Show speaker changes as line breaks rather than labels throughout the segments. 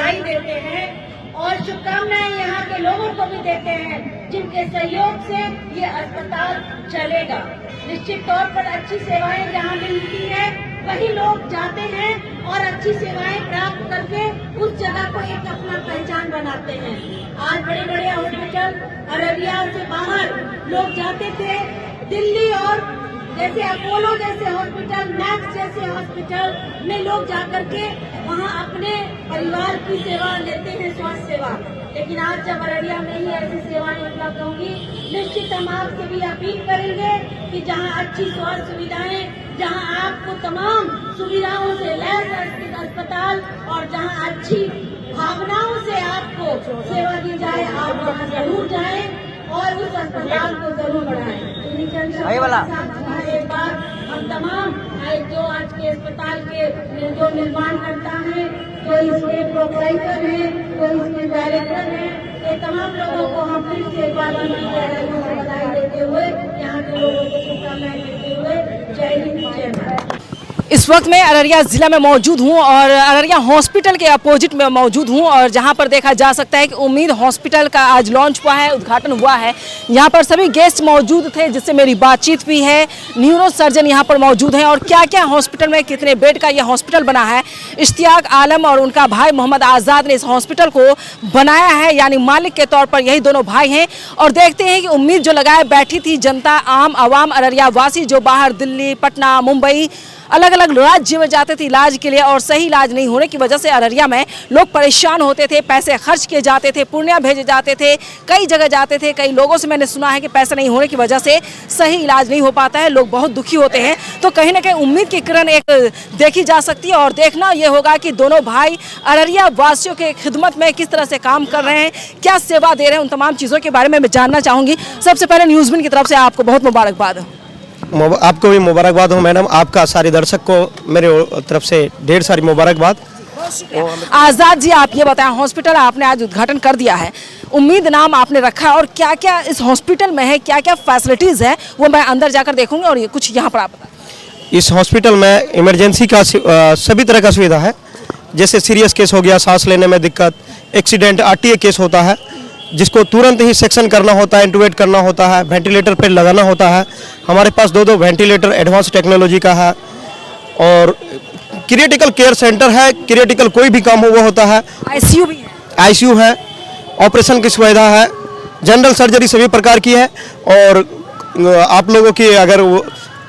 बधाई देते हैं और शुभकामनाएं यहाँ के लोगों को भी देते हैं जिनके सहयोग से ये अस्पताल चलेगा। निश्चित तौर पर अच्छी सेवाएं जहाँ मिलती है वही लोग जाते हैं और अच्छी सेवाएं प्राप्त करके उस जगह को एक अपना पहचान बनाते हैं। आज बड़े बड़े हॉस्पिटल अररिया से बाहर लोग जाते थे, दिल्ली और जैसे अपोलो जैसे हॉस्पिटल, मैक्स जैसे हॉस्पिटल में लोग जाकर के वहाँ अपने परिवार की सेवा लेते हैं, स्वास्थ्य सेवा। लेकिन आज जब अररिया में ही ऐसी सेवाएं उपलब्ध होंगी, निश्चित हम आपसे भी अपील करेंगे कि जहाँ अच्छी स्वास्थ्य सुविधाएं, जहाँ आपको तमाम सुविधाओं से लैस अस्पताल और जहाँ अच्छी भावनाओं से आपको सेवा दी जाए, आप वहाँ जरूर जाएं और उस अस्पताल को जरूर बढ़ाएं। एक बार हम तमाम जो आज के अस्पताल के जो निर्माण करता है, जो इसके प्रोपराइटर हैं, जो इसके डायरेक्टर हैं, ये तमाम लोगों को हम फिर से एक बार बधाई देते हुए, यहाँ के लोगों को शुभकामनाएं देते हुए जय हिंद जय भारत।
इस वक्त मैं अररिया ज़िला में मौजूद हूं और अररिया हॉस्पिटल के अपोजिट में मौजूद हूं और जहां पर देखा जा सकता है कि उम्मीद हॉस्पिटल का आज लॉन्च हुआ है, उद्घाटन हुआ है। यहां पर सभी गेस्ट मौजूद थे जिससे मेरी बातचीत भी है। न्यूरो सर्जन यहां पर मौजूद हैं और क्या क्या हॉस्पिटल में कितने बेड का यह हॉस्पिटल बना है, इश्तियाक आलम और उनका भाई मोहम्मद आज़ाद ने इस हॉस्पिटल को बनाया है, यानी मालिक के तौर पर यही दोनों भाई हैं। और देखते हैं कि उम्मीद जो लगाए बैठी थी जनता, आम आवाम अररिया वासी जो बाहर दिल्ली, पटना, मुंबई, अलग अलग राज्य में जाते थे इलाज के लिए और सही इलाज नहीं होने की वजह से अररिया में लोग परेशान होते थे, पैसे खर्च किए जाते थे, पूर्णिया भेजे जाते थे, कई जगह जाते थे। कई लोगों से मैंने सुना है कि पैसे नहीं होने की वजह से सही इलाज नहीं हो पाता है, लोग बहुत दुखी होते हैं। तो कहीं ना कहीं उम्मीद की किरण एक देखी जा सकती है और देखना ये होगा कि दोनों भाई अररिया वासियों के खिदमत में किस तरह से काम कर रहे हैं, क्या सेवा दे रहे हैं, उन तमाम चीज़ों के बारे में मैं जानना चाहूँगी। सबसे पहले न्यूज़बिन की तरफ से आपको बहुत मुबारकबाद।
आपको भी मुबारकबाद हो मैडम, आपका सारे दर्शक को मेरे तरफ से ढेर सारी मुबारकबाद।
आज़ाद जी, आप ये बताएं, हॉस्पिटल आपने आज उद्घाटन कर दिया है, उम्मीद नाम आपने रखा है और क्या क्या इस हॉस्पिटल में है, क्या क्या फैसिलिटीज़ है, वो मैं अंदर जाकर देखूंगी और ये कुछ यहाँ पर आप बताएं।
इस हॉस्पिटल में इमरजेंसी का सभी तरह का सुविधा है। जैसे सीरियस केस हो गया, सांस लेने में दिक्कत, एक्सीडेंट, आरटीए केस होता है जिसको तुरंत ही सेक्शन करना होता है, इंटूबेट करना होता है, वेंटिलेटर पे लगाना होता है। हमारे पास दो वेंटिलेटर एडवांस टेक्नोलॉजी का है और क्रिटिकल केयर सेंटर है, क्रिटिकल कोई भी काम हो वो होता है।
आईसीयू भी है,
आईसीयू है, ऑपरेशन की सुविधा है, जनरल सर्जरी सभी प्रकार की है। और आप लोगों की अगर वो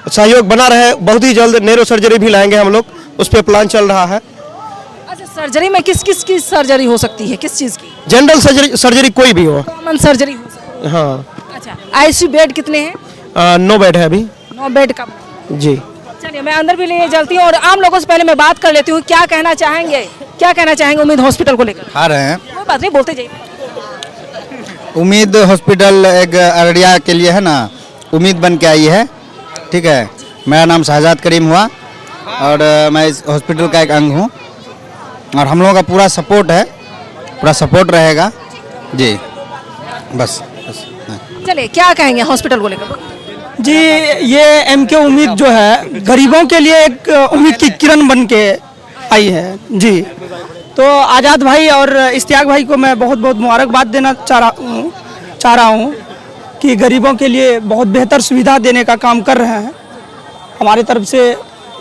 सहयोग बना रहे, बहुत ही जल्द न्यूरो सर्जरी भी लाएंगे हम लोग, उस पर प्लान चल रहा है।
सर्जरी में किस किस की सर्जरी हो सकती है, किस चीज़ की?
जनरल सर्जरी कोई भी हो,
कॉमन सर्जरी हो सकती है।
हाँ।
अच्छा, आईसीयू बेड कितने हैं?
9 बेड है अभी।
9 बेड का
जी।
चलिए मैं अंदर भी ले चलती हूँ और आम लोगों से पहले मैं बात कर लेती हूँ, क्या कहना चाहेंगे उम्मीद हॉस्पिटल को लेकर?
आ रहे हैं,
कोई बात नहीं, बोलते जाइए।
उम्मीद हॉस्पिटल एक अररिया के लिए है ना, उम्मीद बन के आई है। ठीक है, मेरा नाम शहजाद करीम हुआ और मैं इस हॉस्पिटल का एक अंग हूँ और हम लोगों का पूरा सपोर्ट है, पूरा सपोर्ट रहेगा जी। बस।
चलिए, क्या कहेंगे हॉस्पिटल को लेकर?
जी, ये एमके उम्मीद जो है गरीबों के लिए एक उम्मीद की किरण बन के आई है जी। तो आज़ाद भाई और इश्तियाक भाई को मैं बहुत बहुत मुबारकबाद देना चाह रहा हूँ कि गरीबों के लिए बहुत बेहतर सुविधा देने का काम कर रहे हैं। हमारे तरफ से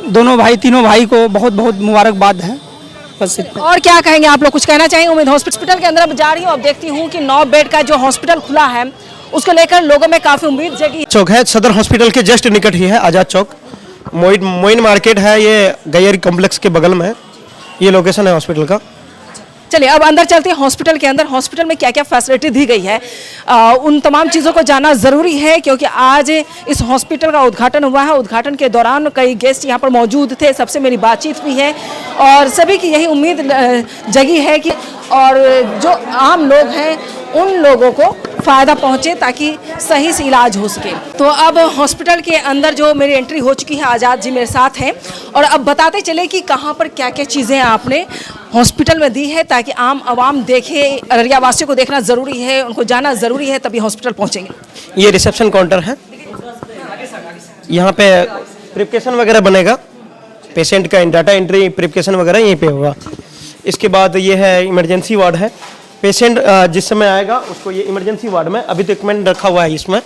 दोनों भाई, तीनों भाई को बहुत बहुत मुबारकबाद है। बस इतना।
और क्या कहेंगे आप लोग, कुछ कहना चाहेंगे? उम्मीद हॉस्पिटल के अंदर अब जा रही हूँ, अब देखती हूँ कि 9 बेड का जो हॉस्पिटल खुला है उसको लेकर लोगों में काफ़ी उम्मीद जगी।
चौक है, सदर हॉस्पिटल के जस्ट निकट ही है, आज़ाद चौक। मोइन मार्केट है, ये गैयरी कॉम्प्लेक्स के बगल में ये लोकेशन है हॉस्पिटल का।
चलिए अब अंदर चलते हैं हॉस्पिटल के अंदर। हॉस्पिटल में क्या क्या फैसिलिटी दी गई है, उन तमाम चीज़ों को जानना ज़रूरी है क्योंकि आज इस हॉस्पिटल का उद्घाटन हुआ है। उद्घाटन के दौरान कई गेस्ट यहाँ पर मौजूद थे, सबसे मेरी बातचीत भी है और सभी की यही उम्मीद जगी है कि और जो आम लोग हैं उन लोगों को फ़ायदा पहुँचे ताकि सही से इलाज हो सके। तो अब हॉस्पिटल के अंदर जो मेरी एंट्री हो चुकी है, आज़ाद जी मेरे साथ हैं और अब बताते चले कि कहाँ पर क्या क्या चीज़ें आपने हॉस्पिटल में दी है ताकि आम आवाम देखे। अररिया वासियों को देखना ज़रूरी है, उनको जाना ज़रूरी है, तभी हॉस्पिटल पहुँचेंगे।
ये रिसेप्शन काउंटर है, यहाँ पे प्रिस्क्रिप्शन वगैरह बनेगा, पेशेंट का डाटा एंट्री, प्रिस्क्रिप्शन वगैरह यहीं पे होगा। इसके बाद ये है इमरजेंसी वार्ड है। पेशेंट जिस समय आएगा उसको ये इमरजेंसी वार्ड में, अभी तो इक्विपमेंट रखा हुआ है इसमें,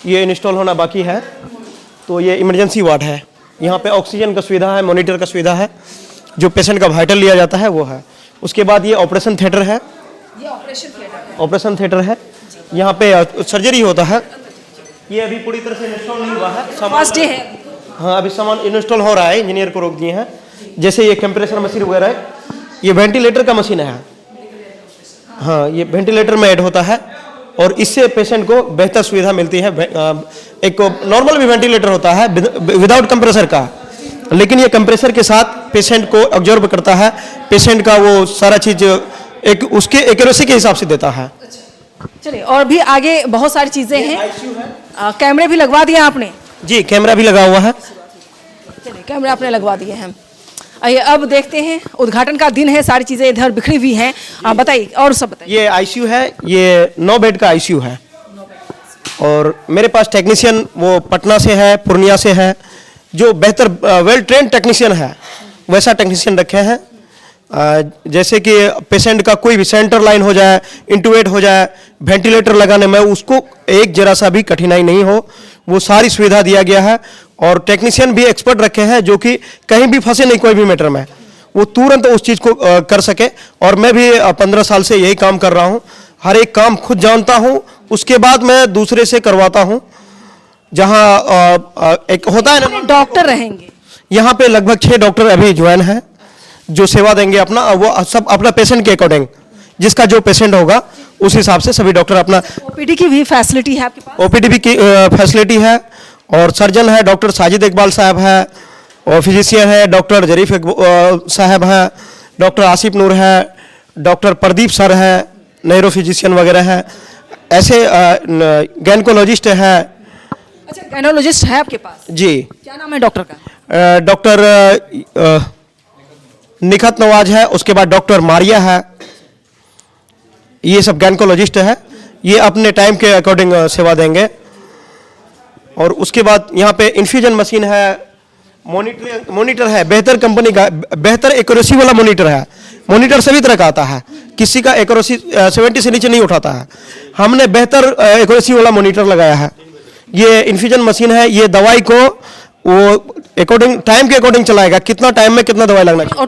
ये इंस्टॉल होना बाकी है। तो ये इमरजेंसी वार्ड है। यहाँ पे ऑक्सीजन का सुविधा है, मॉनिटर का सुविधा है, जो पेशेंट का वाइटल लिया जाता है वो है। उसके बाद ये ऑपरेशन थिएटर है,
ये
ऑपरेशन थिएटर है। यहाँ पे सर्जरी होता है। ये अभी पूरी तरह से इंस्टॉल नहीं हुआ है,
फर्स्ट डे है।
हाँ अभी सामान इंस्टॉल हो रहा है, इंजीनियर को रोक दिए हैं। जैसे ये कंप्रेसर मशीन वगैरह है, ये वेंटिलेटर का मशीन है। हाँ ये वेंटिलेटर में ऐड होता है और इससे पेशेंट को बेहतर सुविधा मिलती है। एक नॉर्मल भी वेंटिलेटर होता है विदाउट कंप्रेसर का, लेकिन ये कंप्रेसर के साथ पेशेंट को ऑब्जर्व करता है, पेशेंट का वो सारा चीज एक उसके एक्यूरेसी के हिसाब से देता है।
चलिए, और भी आगे बहुत सारी चीजें हैं। कैमरे भी लगवा दिए आपने?
जी कैमरा भी लगा हुआ है।
चलिए, कैमरे आपने लगवा दिए हैं। आइए अब देखते हैं, उद्घाटन का दिन है, सारी चीजें इधर बिखरी हुई हैं। आप बताइए और सब बताइए।
ये आईसीयू है, ये 9 बेड का आईसीयू है और मेरे पास टेक्नीशियन वो पटना से है, पूर्णिया से है, जो बेहतर वेल ट्रेन टेक्नीशियन है, वैसा टेक्नीशियन रखे हैं। जैसे कि पेशेंट का कोई भी सेंटर लाइन हो जाए, इंटूबेट हो जाए, वेंटिलेटर लगाने में उसको एक जरा सा भी कठिनाई नहीं हो, वो सारी सुविधा दिया गया है। और टेक्नीशियन भी एक्सपर्ट रखे हैं जो कि कहीं भी फंसे नहीं कोई भी मैटर में, वो तुरंत उस चीज़ को कर सके। और मैं भी 15 साल से यही काम कर रहा हूँ, हर एक काम खुद जानता हूँ, उसके बाद मैं दूसरे से करवाता हूँ। जहाँ एक होता है ना,
डॉक्टर रहेंगे
यहाँ पे लगभग 6 डॉक्टर अभी ज्वाइन हैं जो सेवा देंगे अपना, वो सब अपना पेशेंट के अकॉर्डिंग, जिसका जो पेशेंट होगा उस हिसाब से सभी डॉक्टर अपना।
ओपीडी की भी फैसिलिटी है आपके पास?
ओपीडी की फैसिलिटी है और सर्जन है, डॉक्टर साजिद इकबाल साहब है, और फिजिशियन है डॉक्टर जरीफ साहब हैं, डॉक्टर आसिफ नूर है, डॉक्टर प्रदीप सर है, नेरो फिजिशियन वगैरह है, ऐसे गैनकोलॉजिस्ट है।
अच्छा, गायनोलॉजिस्ट है आपके पास?
जी।
क्या नाम है डॉक्टर का?
डॉक्टर निखत नवाज है, उसके बाद डॉक्टर मारिया है, ये सब गैनकोलॉजिस्ट है। ये अपने टाइम के अकॉर्डिंग सेवा देंगे। और उसके बाद यहाँ पे इन्फ्यूजन मशीन है, मॉनिटर है, बेहतर कंपनी का, बेहतर एक्यूरेसी वाला मॉनिटर है। मॉनिटर सभी तरह का आता है, किसी का एक्यूरेसी 70 से नीचे नहीं उठाता है, हमने बेहतर एक्यूरेसी वाला मॉनिटर लगाया है। ये इन्फ्यूजन मशीन है, ये दवाई को वो अकॉर्डिंग टाइम के अकॉर्डिंग चलाएगा, कितना टाइम में कितना दवाई लगना चाहिए,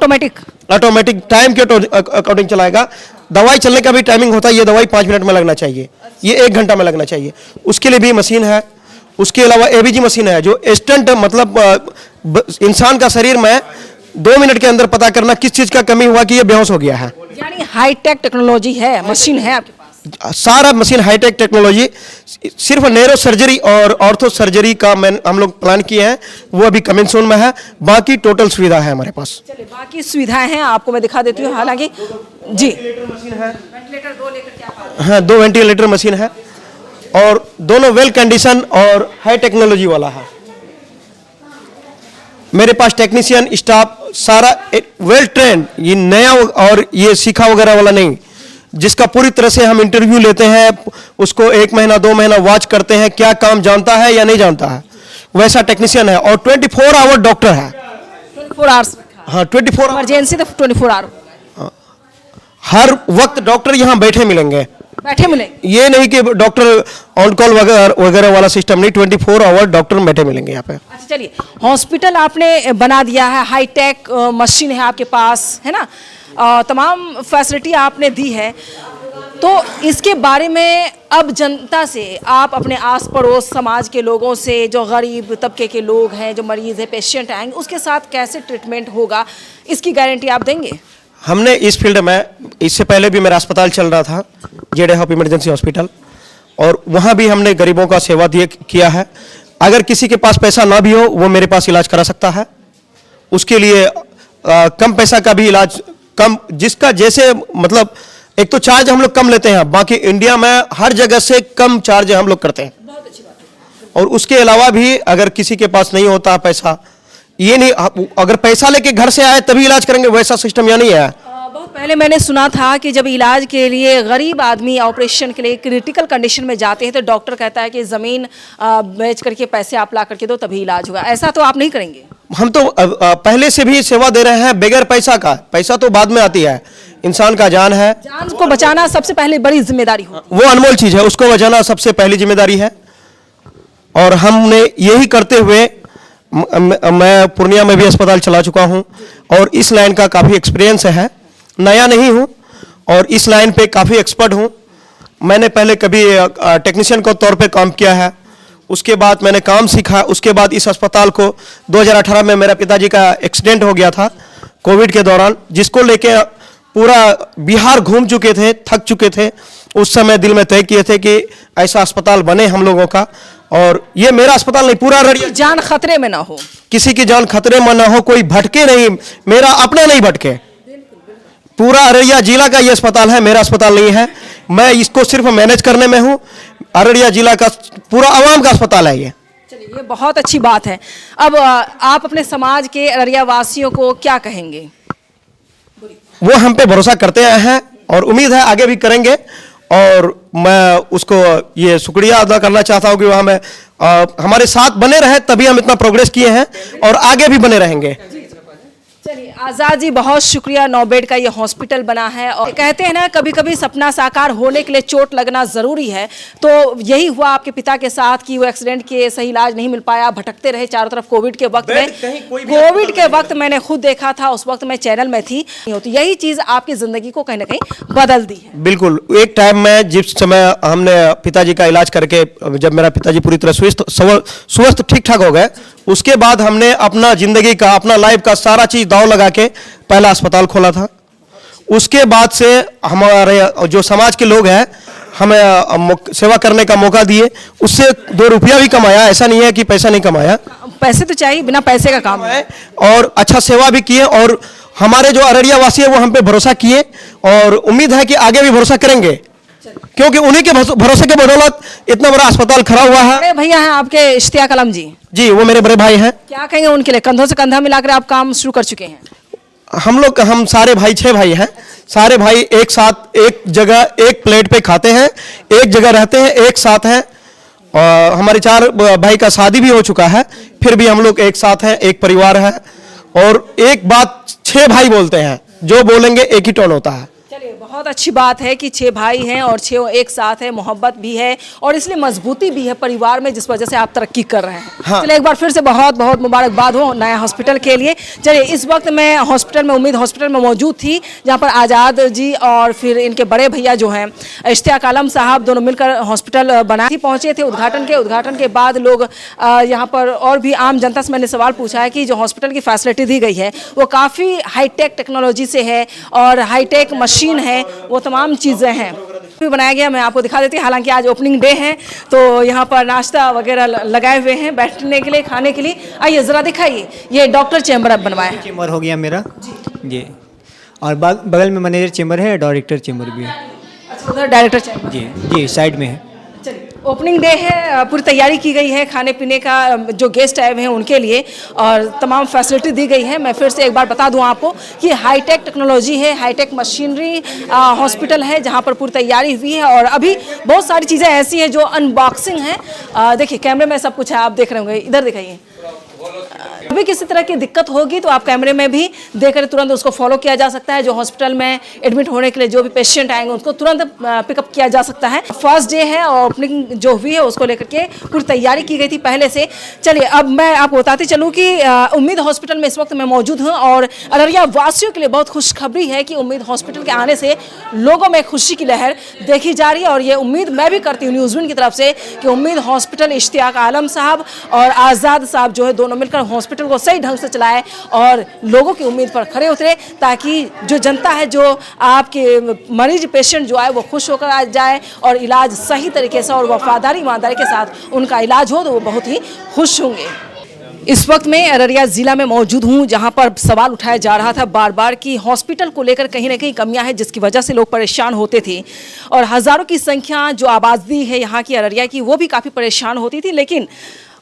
ऑटोमेटिक टाइम के अकॉर्डिंग चलाएगा। दवाई चलने का भी टाइमिंग होता है, ये दवाई 5 मिनट में लगना चाहिए, ये 1 घंटा में लगना चाहिए, उसके लिए भी मशीन है। उसके अलावा एबीजी मशीन है, जो स्टंट मतलब इंसान का शरीर में 2 मिनट के अंदर पता करना किस चीज़ का कमी हुआ कि ये बेहोश हो गया है।
यानी हाईटेक टेक्नोलॉजी है, मशीन है आपके पास?
सारा मशीन हाईटेक टेक्नोलॉजी। सिर्फ नेरो सर्जरी और ऑर्थो सर्जरी का हम लोग प्लान किए हैं, वो अभी कमिंग सून में है, बाकी टोटल सुविधा है हमारे पास।
चलिए, बाकी सुविधाएं हैं, आपको मैं दिखा देती हूँ। हालांकि जी,
मशीन है,
वेंटिलेटर 2 लेकर के आप?
हाँ 2 वेंटिलेटर मशीन है और दोनों वेल कंडीशन और हाई टेक्नोलॉजी वाला है। मेरे पास टेक्नीशियन स्टाफ सारा वेल ट्रेंड, ये नया और ये सीखा वगैरह वाला नहीं, जिसका पूरी तरह से हम इंटरव्यू लेते हैं, उसको 1 महीना 2 महीना वॉच करते हैं, क्या काम जानता है या नहीं जानता है, वैसा टेक्नीशियन है। और 24 आवर डॉक्टर है।
24 आवर्स?
हाँ 24
इमरजेंसी तो 24 आवर,
हर वक्त डॉक्टर यहाँ बैठे मिलेंगे,
बैठे मिलेंगे।
ये नहीं कि डॉक्टर ऑन कॉल वगैरह वाला सिस्टम नहीं, 24 आवर डॉक्टर बैठे मिलेंगे यहाँ पे।
अच्छा, चलिए, हॉस्पिटल आपने बना दिया है, हाईटेक मशीन है आपके पास, है ना, तमाम फैसिलिटी आपने दी है, तो इसके बारे में अब जनता से, आप अपने आस पड़ोस समाज के लोगों से, जो गरीब तबके के लोग हैं, जो मरीज है, पेशेंट आएंगे, उसके साथ कैसे ट्रीटमेंट होगा, इसकी गारंटी आप देंगे?
हमने इस फील्ड में, इससे पहले भी मेरा अस्पताल चल रहा था, जेडे हॉप इमरजेंसी हॉस्पिटल, और वहाँ भी हमने गरीबों का सेवा किया है। अगर किसी के पास पैसा ना भी हो, वो मेरे पास इलाज करा सकता है। उसके लिए कम पैसा का भी इलाज, कम जिसका जैसे मतलब, एक तो चार्ज हम लोग कम लेते हैं, बाकी इंडिया में हर जगह से कम चार्ज हम लोग करते हैं।
बहुत अच्छी बात है।
और उसके अलावा भी अगर किसी के पास नहीं होता पैसा, ये नहीं अगर पैसा लेके घर से आए तभी इलाज करेंगे, वैसा सिस्टम यहाँ नहीं है।
बहुत पहले मैंने सुना था कि जब इलाज के लिए गरीब आदमी ऑपरेशन के लिए क्रिटिकल कंडीशन में जाते हैं तो डॉक्टर कहता है कि ज़मीन बेच करके पैसे आप ला करके दो तभी इलाज होगा, ऐसा तो आप नहीं करेंगे?
हम तो पहले से भी सेवा दे रहे हैं बगैर पैसा का। पैसा तो बाद में आती है, इंसान का जान है,
जान को बचाना सबसे पहले बड़ी जिम्मेदारी हो।
वो अनमोल चीज़ है, उसको बचाना सबसे पहली जिम्मेदारी है। और हमने यही करते हुए मैं पूर्णिया में भी अस्पताल चला चुका हूं और इस लाइन का काफ़ी एक्सपीरियंस है, नया नहीं हूं और इस लाइन पे काफ़ी एक्सपर्ट हूं। मैंने पहले कभी टेक्नीशियन के तौर पे काम किया है, उसके बाद मैंने काम सीखा। उसके बाद इस अस्पताल को 2018 में मेरा पिताजी का एक्सीडेंट हो गया था कोविड के दौरान, जिसको लेके पूरा बिहार घूम चुके थे, थक चुके थे। उस समय दिल में तय किए थे कि ऐसा अस्पताल बने हम लोगों का, और ये मेरा अस्पताल नहीं, पूरा अररिया,
जान खतरे में ना हो,
किसी की जान खतरे में ना हो, कोई भटके नहीं, मेरा अपना नहीं भटके। पूरा अररिया जिला का ये अस्पताल है, मेरा अस्पताल नहीं है। मैं इसको सिर्फ मैनेज करने में हूँ। अररिया जिला का पूरा आवाम का अस्पताल है ये।
चलिए ये बहुत अच्छी बात है। अब आप अपने समाज के अररिया वासियों को क्या कहेंगे?
वो हम पे भरोसा करते आए हैं और उम्मीद है आगे भी करेंगे, और मैं उसको ये शुक्रिया अदा करना चाहता हूँ कि वो हमें हमारे साथ बने रहे, तभी हम इतना प्रोग्रेस किए हैं और आगे भी बने रहेंगे।
चलिए आज़ाद जी, बहुत शुक्रिया। 9 बेड का ये हॉस्पिटल बना है, और कहते हैं ना कभी कभी सपना साकार होने के लिए चोट लगना ज़रूरी है। तो यही हुआ आपके पिता के साथ कि वो एक्सीडेंट के सही इलाज नहीं मिल पाया, भटकते रहे चारों तरफ कोविड के वक्त में। कोविड के वक्त मैंने खुद देखा था, उस वक्त मैं चैनल में थी। तो यही चीज़ आपकी ज़िंदगी को कहीं ना कहीं बदल दी है।
बिल्कुल, एक टाइम में जिस समय हमने पिताजी का इलाज करके, जब मेरा पिताजी पूरी तरह स्वस्थ ठीक ठाक हो गए, उसके बाद हमने अपना जिंदगी का, अपना लाइफ का सारा चीज दांव लगा के पहला अस्पताल खोला था। उसके बाद से हमारे जो समाज के लोग हैं हमें सेवा करने का मौका दिए, उससे 2 रुपया भी कमाया, ऐसा नहीं है कि पैसा नहीं कमाया।
पैसे तो चाहिए, बिना पैसे का काम है।
और अच्छा सेवा भी किए, और हमारे जो अररिया वासी है वो हम पे भरोसा किए, और उम्मीद है कि आगे भी भरोसा करेंगे, क्योंकि उन्हीं के भरोसे के बदौलत इतना बड़ा अस्पताल खड़ा हुआ है।
बड़े भैया हैं आपके इश्तियाक आलम जी?
जी, वो मेरे बड़े भाई हैं।
क्या कहेंगे उनके लिए? कंधों से कंधा मिलाकर आप काम शुरू कर चुके हैं।
हम सारे भाई 6 भाई हैं, सारे भाई एक साथ एक जगह एक प्लेट पे खाते हैं, एक जगह रहते हैं, एक साथ हैं। और हमारे 4 भाई का शादी भी हो चुका है, फिर भी हम लोग एक साथ हैं, एक परिवार है। और एक बात 6 भाई बोलते हैं, जो बोलेंगे एक ही टोन होता है।
चलिए बहुत अच्छी बात है कि 6 भाई हैं और 6 एक साथ है, मोहब्बत भी है और इसलिए मजबूती भी है परिवार में, जिस वजह से आप तरक्की कर रहे हैं।
हाँ।
चलिए एक बार फिर से बहुत बहुत मुबारकबाद हो नया हॉस्पिटल के लिए। चलिए इस वक्त मैं हॉस्पिटल में, उम्मीद हॉस्पिटल में मौजूद थी, जहाँ पर आज़ाद जी और फिर इनके बड़े भैया जो हैं इश्तियाक आलम साहब, दोनों मिलकर हॉस्पिटल बनाए पहुँचे थे उद्घाटन के बाद लोग यहाँ पर, और भी आम जनता से मैंने सवाल पूछा है कि जो हॉस्पिटल की फैसिलिटी दी गई है वो काफ़ी हाईटेक टेक्नोलॉजी से है और हाईटेक मशीन है, वो तमाम चीज़ें हैं भी बनाया गया। मैं आपको दिखा देती हूँ, हालांकि आज ओपनिंग डे है तो यहाँ पर नाश्ता वगैरह लगाए हुए हैं बैठने के लिए, खाने के लिए। आइए ज़रा दिखाइए, ये डॉक्टर चैम्बर अब बनवाया है।
चेम्बर हो गया मेरा जी, और बगल में मैनेजर चेम्बर है, डायरेक्टर चेम्बर भी है।
अच्छा, उधर डायरेक्टर चैम्बर
जी साइड में है।
चलिए ओपनिंग डे है, पूरी तैयारी की गई है खाने पीने का, जो गेस्ट आए हुए हैं उनके लिए, और तमाम फैसिलिटी दी गई है। मैं फिर से एक बार बता दूं आपको कि हाईटेक टेक्नोलॉजी है, हाईटेक मशीनरी हॉस्पिटल है, जहां पर पूरी तैयारी हुई है। और अभी बहुत सारी चीज़ें ऐसी हैं जो अनबॉक्सिंग है। देखिए कैमरे में सब कुछ है, आप देख रहे होंगे, इधर दिखाइए। अभी किसी तरह की दिक्कत होगी तो आप कैमरे में भी देखकर तुरंत उसको फॉलो किया जा सकता है। जो हॉस्पिटल में एडमिट होने के लिए जो भी पेशेंट आएंगे उसको तुरंत पिकअप किया जा सकता है। फर्स्ट डे है और ओपनिंग जो हुई है उसको लेकर के पूरी तैयारी की गई थी पहले से। चलिए अब मैं आपको बताती चलूँ कि उम्मीद हॉस्पिटल में इस वक्त मैं मौजूद हूँ, और अररिया वासियों के लिए बहुत खुशखबरी है कि उम्मीद हॉस्पिटल के आने से लोगों में खुशी की लहर देखी जा रही है। और ये उम्मीद मैं भी करती हूँ न्यूज़1 की तरफ से कि उम्मीद हॉस्पिटल इश्तियाक आलम साहब और आज़ाद साहब जो है दोनों मिलकर हॉस्पिटल को सही ढंग से चलाए और लोगों की उम्मीद पर खरे उतरे, ताकि जो जनता है, जो आपके मरीज पेशेंट जो आए वो खुश होकर आ जाए और इलाज सही तरीके से और वफादारी ईमानदारी के साथ उनका इलाज हो तो वो बहुत ही खुश होंगे। इस वक्त मैं अररिया ज़िला में मौजूद हूँ, जहाँ पर सवाल उठाया जा रहा था बार बार कि हॉस्पिटल को लेकर कहीं ना कहीं कमियां हैं, जिसकी वजह से लोग परेशान होते थे और हज़ारों की संख्या जो आबादी है यहाँ की अररिया की वो भी काफ़ी परेशान होती थी। लेकिन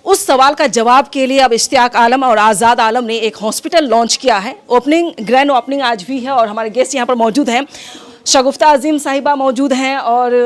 उस सवाल का जवाब के लिए अब इश्तियाक आलम और आज़ाद आलम ने एक हॉस्पिटल लॉन्च किया है। ग्रैंड ओपनिंग आज भी है और हमारे गेस्ट यहाँ पर मौजूद हैं। शगुफ्ता अजीम साहिबा मौजूद हैं और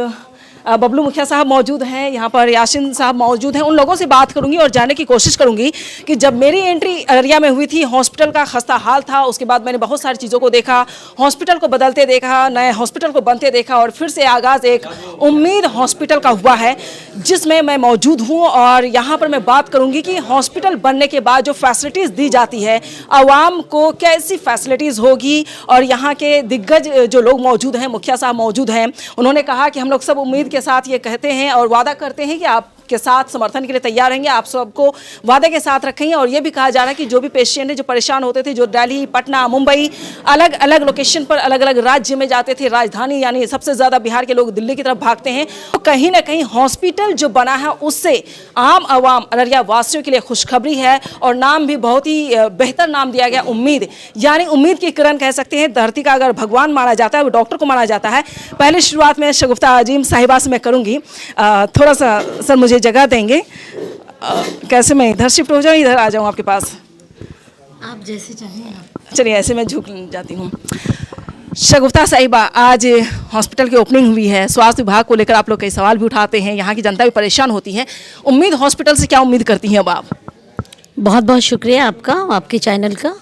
बबलू मुखिया साहब मौजूद हैं, यहाँ पर यासिन साहब मौजूद हैं। उन लोगों से बात करूंगी और जानने की कोशिश करूंगी कि जब मेरी एंट्री अररिया में हुई थी, हॉस्पिटल का खस्ता हाल था, उसके बाद मैंने बहुत सारी चीज़ों को देखा, हॉस्पिटल को बदलते देखा, नए हॉस्पिटल को बनते देखा और फिर से आगाज़ एक उम्मीद हॉस्पिटल का हुआ है जिसमें मैं मौजूद हूँ। और यहाँ पर मैं बात करूंगी कि हॉस्पिटल बनने के बाद जो फैसिलिटीज़ दी जाती है आवाम को, कैसी फैसिलिटीज़ होगी। और यहाँ के दिग्गज जो लोग मौजूद हैं, मुखिया साहब मौजूद हैं, उन्होंने कहा कि हम लोग सब उम्मीद के साथ ये कहते हैं और वादा करते हैं कि आप के साथ समर्थन के लिए तैयार रहेंगे, आप सबको वादे के साथ रखेंगे। और ये भी कहा जा रहा है कि जो भी पेशेंट है, जो परेशान होते थे, जो दिल्ली, पटना, मुंबई, अलग अलग लोकेशन पर, अलग अलग राज्य में जाते थे, राजधानी यानी सबसे ज़्यादा बिहार के लोग दिल्ली की तरफ भागते हैं, तो कहीं ना कहीं हॉस्पिटल जो बना है उससे आम आवाम अररिया वासियों के लिए खुशखबरी है। और नाम भी बहुत ही बेहतर नाम दिया गया, उम्मीद, यानी उम्मीद की किरण कह सकते हैं। धरती का अगर भगवान माना जाता है, वो डॉक्टर को माना जाता है। पहले शुरुआत में शगुफ्ता आजिम साहिबा से मैं करूँगी, थोड़ा सा सर मुझे जगह देंगे, कैसे मैं इधर शिफ्ट हो जाऊँ, इधर आ जाऊँ आपके पास,
आप जैसे चाहें आप।
चलिए ऐसे मैं झुक जाती हूँ। शगुफ्ता साहिबा, आज हॉस्पिटल की ओपनिंग हुई है, स्वास्थ्य विभाग को लेकर आप लोग कई सवाल भी उठाते हैं, यहाँ की जनता भी परेशान होती है। उम्मीद हॉस्पिटल से क्या उम्मीद करती हैं अब आप?
बहुत बहुत शुक्रिया आपका, आपके चैनल का।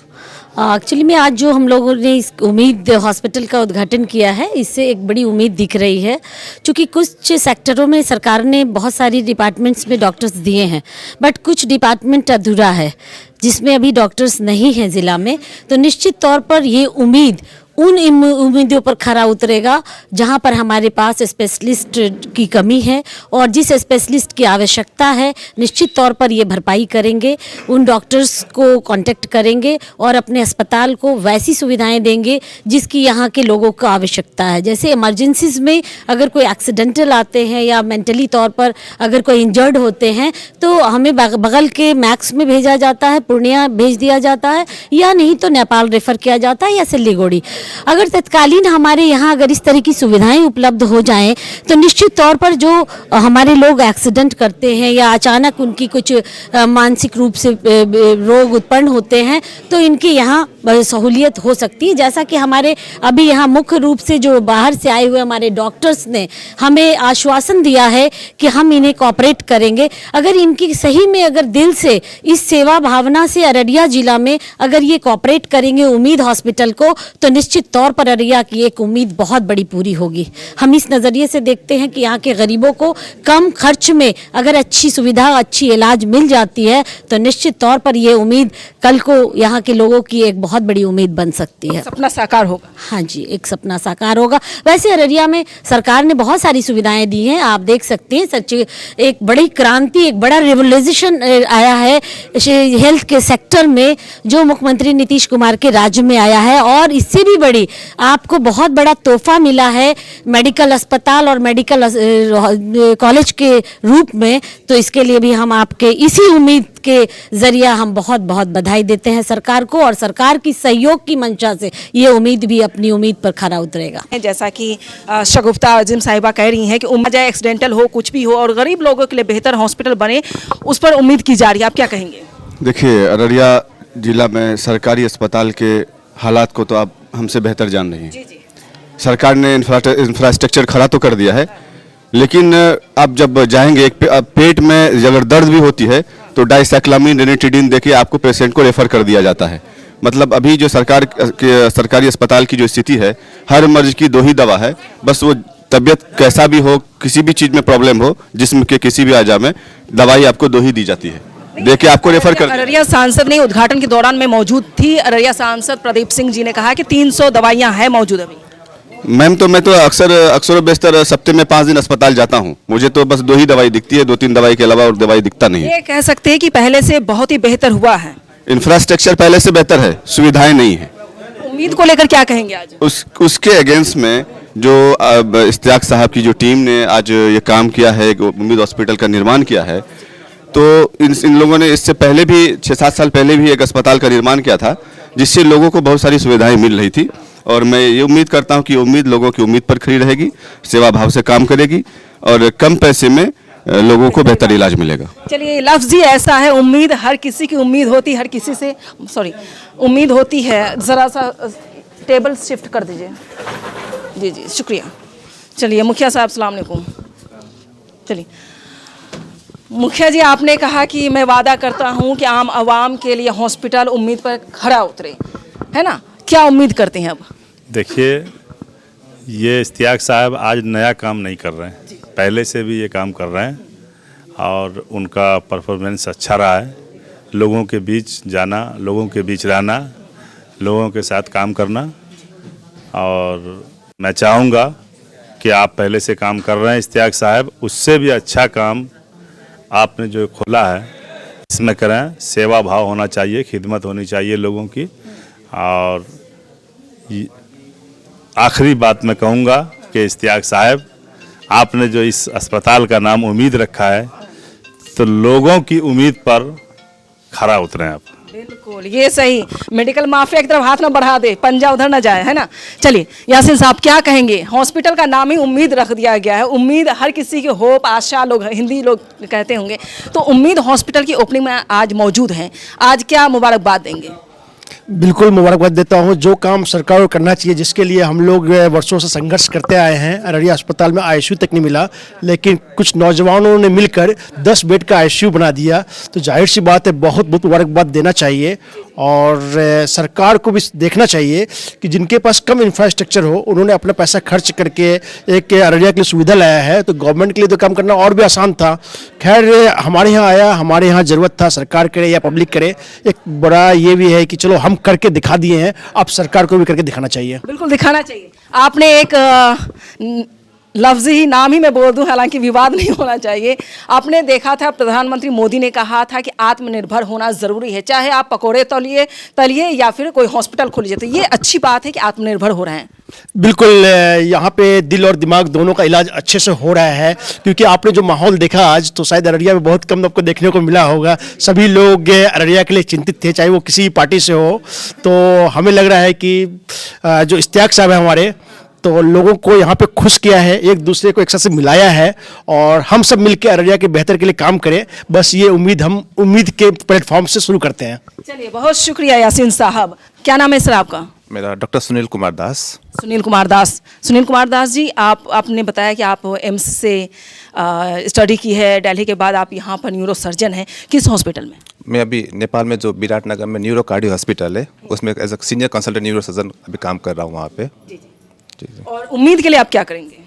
एक्चुअली में आज जो हम लोगों ने इस उम्मीद हॉस्पिटल का उद्घाटन किया है, इससे एक बड़ी उम्मीद दिख रही है। क्योंकि कुछ सेक्टरों में सरकार ने बहुत सारी डिपार्टमेंट्स में डॉक्टर्स दिए हैं, बट कुछ डिपार्टमेंट अधूरा है जिसमें अभी डॉक्टर्स नहीं हैं ज़िला में। तो निश्चित तौर पर ये उम्मीद उन उम्मीदों पर खरा उतरेगा जहां पर हमारे पास स्पेशलिस्ट की कमी है, और जिस स्पेशलिस्ट की आवश्यकता है निश्चित तौर पर ये भरपाई करेंगे। उन डॉक्टर्स को कांटेक्ट करेंगे और अपने अस्पताल को वैसी सुविधाएं देंगे जिसकी यहाँ के लोगों को आवश्यकता है। जैसे इमरजेंसीज में अगर कोई एक्सीडेंटल आते हैं या मेंटली तौर पर अगर कोई इंजर्ड होते हैं, तो हमें बगल के मैक्स में भेजा जाता है, पूर्णिया भेज दिया जाता है, या नहीं तो नेपाल रेफर किया जाता है, या सिलीगुड़ी। अगर तत्कालीन हमारे यहाँ अगर इस तरह की सुविधाएं उपलब्ध हो जाएं, तो निश्चित तौर पर जो हमारे लोग एक्सीडेंट करते हैं या अचानक उनकी कुछ मानसिक रूप से रोग उत्पन्न होते हैं, तो इनके यहाँ सहूलियत हो सकती है। जैसा कि हमारे अभी यहाँ मुख्य रूप से जो बाहर से आए हुए हमारे डॉक्टर्स ने हमें आश्वासन दिया है कि हम इन्हें कोऑपरेट करेंगे। अगर इनकी सही में अगर दिल से इस सेवा भावना से अररिया जिला में अगर ये कोऑपरेट करेंगे उम्मीद हॉस्पिटल को, तो निश्चित तौर पर अररिया की एक उम्मीद बहुत बड़ी पूरी होगी। हम इस नज़रिए से देखते हैं कि यहाँ के गरीबों को कम खर्च में अगर अच्छी सुविधा, अच्छी इलाज मिल जाती है, तो निश्चित तौर पर ये उम्मीद कल को यहाँ के लोगों की एक बहुत बड़ी उम्मीद बन सकती है।
सपना साकार होगा।
हाँ जी, एक सपना साकार होगा। वैसे अररिया में सरकार ने बहुत सारी सुविधाएं दी हैं, आप देख सकते हैं। सच एक बड़ी क्रांति, एक बड़ा रिवोल्यूशन आया है हेल्थ के सेक्टर में, जो मुख्यमंत्री नीतीश कुमार के राज्य में आया है। और इससे भी बड़ी आपको बहुत बड़ा तोहफा मिला है मेडिकल अस्पताल और मेडिकल कॉलेज के रूप में। तो इसके लिए भी हम आपके इसी उम्मीद के जरिया हम बहुत बहुत बधाई देते हैं सरकार को, और सरकार की सहयोग की मंशा से ये उम्मीद भी अपनी उम्मीद पर खरा उतरेगा।
जैसा कि शगुफ्ता आजिम साहिबा कह रही हैं कि उम्मीद है एक्सीडेंटल हो, कुछ भी हो, और गरीब लोगों के लिए बेहतर हॉस्पिटल बने, उस पर उम्मीद की जा रही है। आप क्या कहेंगे?
देखिए, अररिया जिला में सरकारी अस्पताल के हालात को तो आप हमसे बेहतर जान रही हैं। सरकार ने इंफ्रास्ट्रक्चर खड़ा तो कर दिया है, लेकिन आप जब जाएंगे पेट में अगर दर्द भी होती है तो डाइसाइक्लामिन, रेनिटिडिन देके आपको पेशेंट को रेफर कर दिया जाता है। मतलब अभी जो सरकारी अस्पताल की जो स्थिति है, हर मर्ज की 2 ही दवा है, बस वो तबीयत कैसा भी हो, किसी भी चीज़ में प्रॉब्लम हो, जिस्म के किसी भी आजा में, दवाई आपको 2 ही दी जाती है, देके आपको रेफर कर।
अररिया सांसद ने उद्घाटन के दौरान मैं मौजूद थी, अररिया सांसद प्रदीप सिंह जी ने कहा कि 300 दवाइयां हैं मौजूद अभी।
मैम, तो मैं तो अक्सर बेशतर सप्ते में 5 दिन अस्पताल जाता हूँ, मुझे तो बस 2 ही दवाई दिखती है, 2-3 दवाई के अलावा और दवाई दिखता नहीं है।
ये कह सकते हैं कि पहले से बहुत ही बेहतर हुआ है।
इंफ्रास्ट्रक्चर पहले से बेहतर है, सुविधाएं नहीं है।
उम्मीद को लेकर क्या कहेंगे आज?
उसके अगेंस्ट में जो इश्तियाक साहब की जो टीम ने आज ये काम किया है, उम्मीद हॉस्पिटल का निर्माण किया है, तो इन लोगों ने इससे पहले भी 6-7 साल पहले भी एक अस्पताल का निर्माण किया था, जिससे लोगों को बहुत सारी सुविधाएं मिल रही थी। और मैं ये उम्मीद करता हूं कि उम्मीद लोगों की उम्मीद पर खड़ी रहेगी, सेवा भाव से काम करेगी और कम पैसे में लोगों को बेहतर इलाज मिलेगा।
चलिए, लफ्ज़ ही ऐसा है, उम्मीद, हर किसी की उम्मीद होती, हर किसी से उम्मीद होती है। ज़रा सा टेबल शिफ्ट कर दीजिए। जी जी, शुक्रिया। चलिए मुखिया साहब, अस्सलाम वालेकुम। चलिए मुखिया जी, आपने कहा कि मैं वादा करता हूं कि आम आवाम के लिए हॉस्पिटल उम्मीद पर खरा उतरे, है ना? क्या उम्मीद करते हैं अब?
देखिए, ये इश्तियाक साहब आज नया काम नहीं कर रहे हैं, पहले से भी ये काम कर रहे हैं और उनका परफॉर्मेंस अच्छा रहा है। लोगों के बीच जाना, लोगों के बीच रहना, लोगों के साथ काम करना, और मैं चाहूँगा कि आप पहले से काम कर रहे हैं इश्तियाक साहब, उससे भी अच्छा काम आपने जो खोला है इसमें करें। सेवा भाव होना चाहिए, खिदमत होनी चाहिए लोगों की। और आखिरी बात मैं कहूँगा कि इश्तियाक साहब, आपने जो इस अस्पताल का नाम उम्मीद रखा है, तो लोगों की उम्मीद पर खरा उतरें आप।
बिल्कुल, ये सही। मेडिकल माफिया की तरफ हाथ ना बढ़ा दे, पंजा उधर ना जाए, है ना? चलिए यासीन साहब, क्या कहेंगे? हॉस्पिटल का नाम ही उम्मीद रख दिया गया है। उम्मीद हर किसी की, होप, आशा, लोग हिंदी लोग कहते होंगे, तो उम्मीद हॉस्पिटल की ओपनिंग में आज मौजूद हैं। आज क्या मुबारकबाद देंगे?
बिल्कुल मुबारकबाद देता हूं। जो काम सरकार को करना चाहिए, जिसके लिए हम लोग वर्षों से संघर्ष करते आए हैं। अररिया अस्पताल में आईसीयू तक नहीं मिला, लेकिन कुछ नौजवानों ने मिलकर 10 बेड का आईसीयू बना दिया, तो जाहिर सी बात है बहुत बहुत मुबारकबाद देना चाहिए। और सरकार को भी देखना चाहिए कि जिनके पास कम इंफ्रास्ट्रक्चर हो, उन्होंने अपना पैसा खर्च करके एक अररिया के लिए सुविधा लाया है, तो गवर्नमेंट के लिए तो काम करना और भी आसान था। खैर, हमारे यहाँ आया, हमारे यहाँ ज़रूरत था, सरकार करे या पब्लिक करे, एक बड़ा ये भी है कि चलो हम करके दिखा दिए हैं, अब सरकार को भी करके दिखाना चाहिए।
बिल्कुल दिखाना चाहिए। आपने एक लफ्ज़ ही, नाम ही मैं बोल दूं, हालांकि विवाद नहीं होना चाहिए। आपने देखा था प्रधानमंत्री मोदी ने कहा था कि आत्मनिर्भर होना ज़रूरी है, चाहे आप पकौड़े तलिए या फिर कोई हॉस्पिटल खोलिए। तो ये अच्छी बात है कि आत्मनिर्भर हो रहे हैं।
बिल्कुल, यहाँ पे दिल और दिमाग दोनों का इलाज अच्छे से हो रहा है, क्योंकि आपने जो माहौल देखा आज, तो शायद अररिया में बहुत कम आपको देखने को मिला होगा। सभी लोग अररिया के लिए चिंतित थे, चाहे वो किसी पार्टी से हो। तो हमें लग रहा है कि जो इश्तियाक साहब है हमारे, तो लोगों को यहाँ पे खुश किया है, एक दूसरे को एक साथ से मिलाया है, और हम सब मिलकर अररिया के बेहतर के लिए काम करें। बस ये उम्मीद हम उम्मीद के प्लेटफॉर्म से शुरू करते हैं।
चलिए, बहुत शुक्रिया यासीन साहब। क्या नाम है सर आपका?
मेरा डॉक्टर सुनील कुमार दास।
सुनील कुमार दास। सुनील कुमार दास जी, आपने बताया कि आप एम्स से स्टडी की है, दिल्ली के बाद आप यहाँ पर न्यूरो सर्जन हैं। किस हॉस्पिटल में?
मैं अभी नेपाल में जो विराटनगर में न्यूरो कार्डियो हॉस्पिटल है, उसमें as a senior consultant neuro surgeon अभी काम कर रहा हूँ वहाँ पे।
और उम्मीद के लिए आप क्या करेंगे?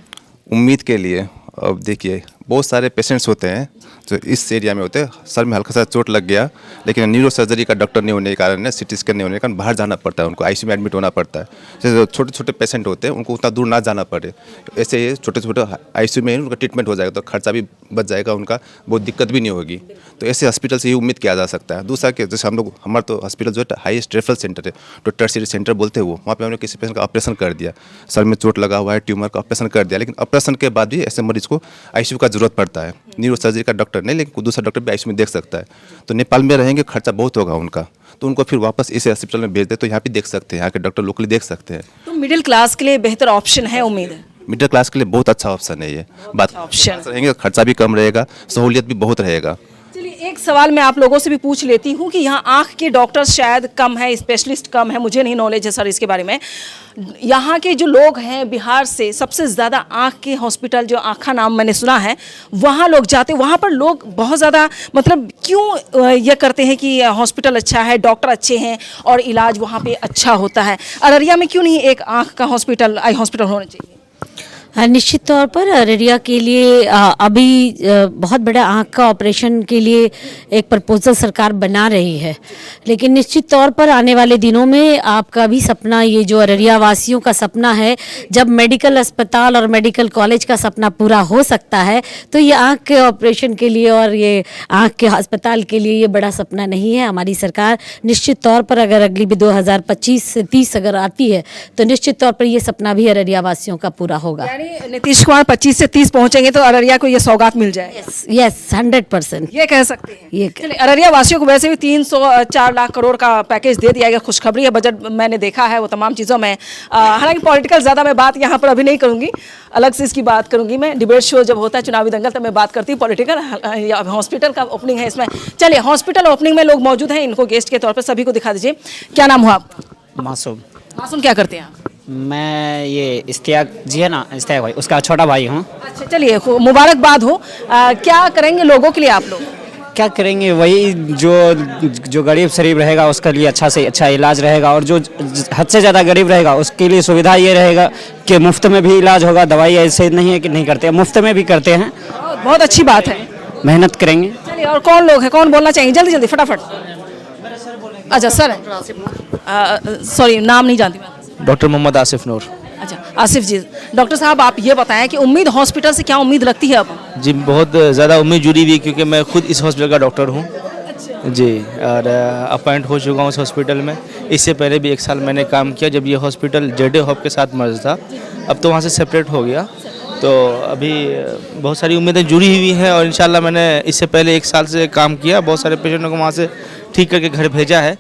उम्मीद के लिए, अब देखिए, बहुत सारे पेशेंट्स होते हैं जो इस एरिया में होते हैं, सर में हल्का सा चोट लग गया, लेकिन न्यूरो सर्जरी का डॉक्टर नहीं होने के कारण, सिटी स्कैन नहीं होने के कारण बाहर जाना पड़ता है, उनको आईसीयू में एडमिट होना पड़ता है। जैसे छोटे छोटे पेशेंट होते हैं, उनको उतना दूर ना जाना पड़े, ऐसे ये छोटे छोटे आईसीयू में ही उनका ट्रीटमेंट हो जाएगा, तो खर्चा भी बच जाएगा उनका, बहुत दिक्कत भी नहीं होगी। तो ऐसे हॉस्पिटल से ये उम्मीद किया जा सकता है। दूसरा कि जैसे हमारा तो हॉस्पिटल जो है हाईएस्ट रेफरल सेंटर है, तो टर्शियरी सेंटर बोलते हैं वो, वहाँ पे हमने किसी पेशेंट का ऑपरेशन कर दिया, सर में चोट लगा हुआ है, ट्यूमर का ऑपरेशन कर दिया, लेकिन ऑपरेशन के बाद भी ऐसे मरीज को आईसीयू का जरूरत पड़ता है। न्यूरो सर्जरी का डॉक्टर नहीं, लेकिन दूसरा डॉक्टर भी आईसीयू में देख सकता है। तो नेपाल में रहेंगे, खर्चा बहुत होगा उनका, तो उनको फिर वापस इस हॉस्पिटल में भेज दे, तो यहाँ भी देख सकते हैं, यहाँ के डॉक्टर लोकली देख सकते हैं।
तो मिडिल क्लास के लिए बेहतर ऑप्शन है, उम्मीद है?
मिडिल क्लास के लिए बहुत अच्छा ऑप्शन है ये बात।
ऑप्शन
रहेंगे, खर्चा भी कम रहेगा, सहूलियत भी बहुत रहेगा।
चलिए, एक सवाल मैं आप लोगों से भी पूछ लेती हूँ कि यहाँ आँख के डॉक्टर शायद कम है, स्पेशलिस्ट कम है, मुझे नहीं नॉलेज है सर इसके बारे में। यहाँ के जो लोग हैं बिहार से, सबसे ज़्यादा आँख के हॉस्पिटल, जो आँखा नाम मैंने सुना है, वहाँ लोग जाते, वहाँ पर लोग बहुत ज़्यादा, मतलब क्यों ये करते हैं कि हॉस्पिटल अच्छा है, डॉक्टर अच्छे हैं और इलाज वहाँ पे अच्छा होता है। अररिया में क्यों नहीं एक आँख का हॉस्पिटल, आई हॉस्पिटल होना चाहिए?
निश्चित तौर पर अररिया के लिए अभी बहुत बड़ा आँख का ऑपरेशन के लिए एक प्रपोजल सरकार बना रही है, लेकिन निश्चित तौर पर आने वाले दिनों में आपका भी सपना, ये जो अररिया वासियों का सपना है, जब मेडिकल अस्पताल और मेडिकल कॉलेज का सपना पूरा हो सकता है, तो ये आँख के ऑपरेशन के लिए और ये आँख के अस्पताल के लिए ये बड़ा सपना नहीं है। हमारी सरकार निश्चित तौर पर अगर अगली भी 2025 से 30 अगर आती है, तो निश्चित तौर पर ये सपना भी अररिया वासियों का पूरा होगा।
नीतीश कुमार 25 से 30 पहुंचेंगे तो अररिया को ये सौगात मिल जाए।
यस 100%
ये कह सकते हैं।
ये
चलिए, अररिया वासियों को वैसे भी 304 लाख करोड़ का पैकेज दे दिया गया, खुशखबरी है। बजट मैंने देखा है, वो तमाम चीज़ों में, हालांकि पॉलिटिकल ज़्यादा मैं बात यहाँ पर अभी नहीं करूँगी, अलग से इसकी बात करूँगी मैं। डिबेट शो जब होता है, चुनावी दंगल, तब मैं बात करती हूँ पॉलिटिकल। हॉस्पिटल का ओपनिंग है इसमें। चलिए, हॉस्पिटल ओपनिंग में लोग मौजूद हैं, इनको गेस्ट के तौर पर सभी को दिखा दीजिए। क्या नाम हुआ आपका?
मासूम।
मासूम, क्या करते हैं आप?
मैं ये इस्तियाक जी है ना, इस्तियाक भाई, उसका छोटा भाई हूँ।
अच्छा चलिए, मुबारकबाद हो। क्या करेंगे लोगों के लिए आप लोग?
क्या करेंगे, वही जो गरीब शरीफ रहेगा उसके लिए अच्छा से अच्छा इलाज रहेगा, और जो हद से ज़्यादा गरीब रहेगा उसके लिए सुविधा ये रहेगा कि मुफ्त में भी इलाज होगा। दवाई ऐसे नहीं है कि नहीं करते, मुफ्त में भी करते हैं।
बहुत अच्छी बात है,
मेहनत करेंगे।
चलिए। और कौन लोग हैं, कौन बोलना चाहिए? जल्दी जल्दी फटाफट। अच्छा सर, सॉरी नाम नहीं जानती मैं।
डॉक्टर मोहम्मद आसिफ नूर।
अच्छा आसिफ जी, डॉक्टर साहब आप ये बताएं कि उम्मीद हॉस्पिटल से क्या उम्मीद रखती है अब?
जी बहुत ज़्यादा उम्मीद जुड़ी हुई, क्योंकि मैं खुद इस हॉस्पिटल का डॉक्टर हूँ। जी, और अपॉइंट हो चुका हूँ इस हॉस्पिटल में। इससे पहले भी 1 साल मैंने काम किया जब ये हॉस्पिटल जेडे हॉप के साथ मर्ज था। अब तो वहाँ से सेपरेट हो गया, तो अभी बहुत सारी उम्मीदें जुड़ी हुई हैं। और इंशाल्लाह मैंने इससे पहले 1 साल से काम किया, बहुत सारे पेशेंटों को वहाँ से ठीक करके घर भेजा है।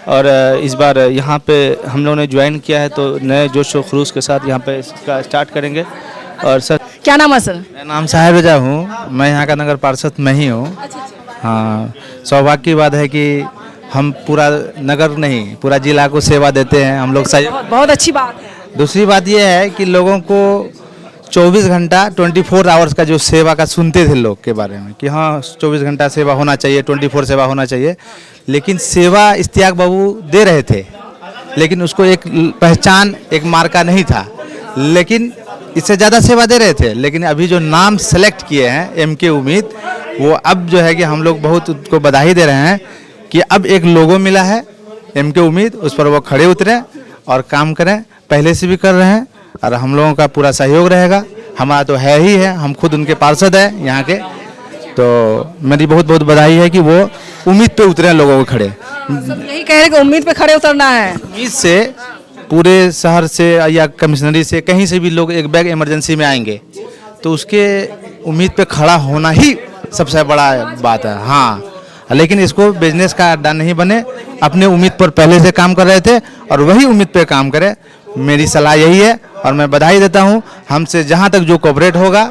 और इस बार यहाँ पे हम लोगों ने ज्वाइन किया है, तो नए जोश व खरूस के साथ यहाँ पे इसका स्टार्ट करेंगे। और सर,
क्या नाम है सर?
मेरा नाम साहिब रजा हूँ, मैं यहाँ का नगर पार्षद मैं ही हूँ। हाँ, सौभाग्य की बात है कि हम पूरा नगर नहीं, पूरा जिला को सेवा देते हैं हम लोग।
बहुत अच्छी बात है।
दूसरी बात यह है कि लोगों को 24 घंटा 24 आवर्स का जो सेवा का सुनते थे लोग के बारे में कि हाँ 24 घंटा सेवा होना चाहिए, 24 सेवा होना चाहिए, लेकिन सेवा इस्तियाक बाबू दे रहे थे, लेकिन उसको एक पहचान, एक मार्का नहीं था, लेकिन इससे ज़्यादा सेवा दे रहे थे। लेकिन अभी जो नाम सेलेक्ट किए हैं एमके उम्मीद, वो अब जो है कि हम लोग बहुत उसको बधाई दे रहे हैं कि अब एक लोगो मिला है एमके उम्मीद, उस पर वो खड़े उतरें और काम करें। पहले से भी कर रहे हैं और हम लोगों का पूरा सहयोग रहेगा। हमारा तो है ही है, हम खुद उनके पार्षद हैं यहाँ के, तो मेरी बहुत बहुत बधाई है कि वो उम्मीद पे उतरे लोगों को खड़े।
सब यही कह रहे हैं कि उम्मीद पे खड़े उतरना है।
उम्मीद से पूरे शहर से या कमिश्नरी से कहीं से भी लोग एक बैग इमरजेंसी में आएंगे, तो उसके उम्मीद पे खड़ा होना ही सबसे बड़ा बात है। हाँ, लेकिन इसको बिजनेस का अड्डा नहीं बने, अपने उम्मीद पर पहले से काम कर रहे थे और वही उम्मीद पे काम करें। मेरी सलाह यही है और मैं बधाई देता हूँ। हमसे जहाँ तक जो कोऑपरेट होगा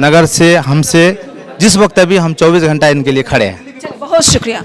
नगर से, हमसे जिस वक्त भी हम 24 घंटा इनके लिए खड़े हैं।
बहुत शुक्रिया।